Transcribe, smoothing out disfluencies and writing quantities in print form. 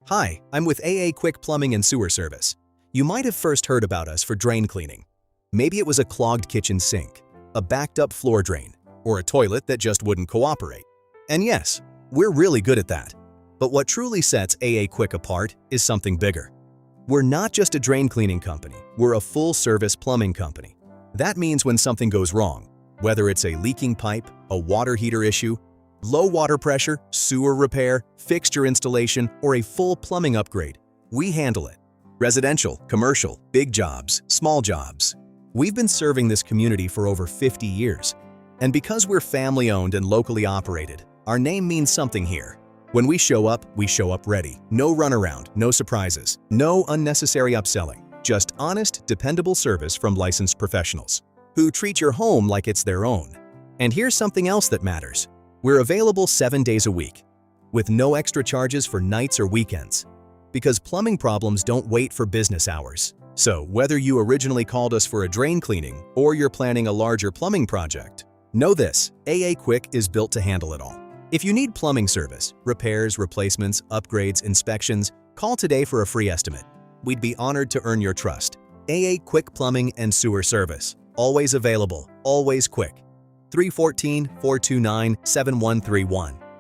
Hi, I'm with AA Quick Plumbing and Sewer Service. You might have first heard about us for drain cleaning. Maybe it was a clogged kitchen sink, a backed-up floor drain, or a toilet that just wouldn't cooperate. And yes, we're really good at that. But what truly sets AA Quick apart is something bigger. We're not just a drain cleaning company, we're a full-service plumbing company. That means when something goes wrong, whether it's a leaking pipe, a water heater issue, low water pressure, sewer repair, fixture installation, or a full plumbing upgrade, we handle it. Residential, commercial, big jobs, small jobs. We've been serving this community for over 50 years. And because we're family-owned and locally operated, our name means something here. When we show up ready. No runaround, no surprises, no unnecessary upselling. Just honest, dependable service from licensed professionals who treat your home like it's their own. And here's something else that matters. We're available 7 days a week, with no extra charges for nights or weekends. Because plumbing problems don't wait for business hours. So whether you originally called us for a drain cleaning or you're planning a larger plumbing project, know this, AA Quick is built to handle it all. If you need plumbing service, repairs, replacements, upgrades, inspections, call today for a free estimate. We'd be honored to earn your trust. AA Quick Plumbing and Sewer Service. Always available, always quick. 314-429-7131.